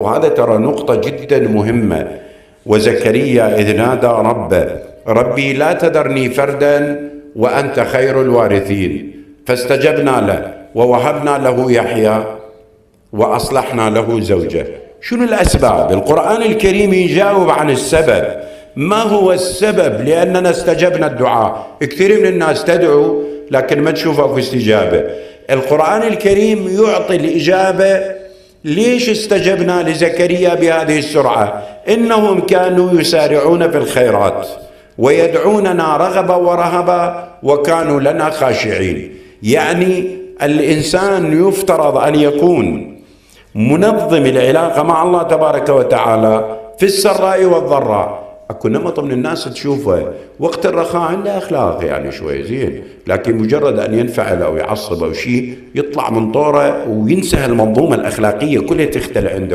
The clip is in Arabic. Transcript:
وهذا ترى نقطة جدا مهمة. وزكريا إذ نادى ربه ربي لا تذرني فردا وأنت خير الوارثين، فاستجبنا له ووهبنا له يحيى وأصلحنا له زوجه. شنو الأسباب؟ القرآن الكريم يجاوب عن السبب. ما هو السبب؟ لأننا استجبنا الدعاء. كثير من الناس تدعو لكن ما تشوفه في استجابة. القرآن الكريم يعطي الإجابة. ليش استجبنا لزكريا بهذه السرعة؟ إنهم كانوا يسارعون في الخيرات ويدعوننا رغبا ورهبا وكانوا لنا خاشعين. يعني الإنسان يفترض أن يكون منظم العلاقة مع الله تبارك وتعالى في السراء والضراء. اكو نمط من الناس تشوفه وقت الرخاء عنده اخلاق يعني شوي زين، لكن مجرد ان ينفعل او يعصب او شيء يطلع من طوره وينسى المنظومه الاخلاقيه كلها تختل عنده.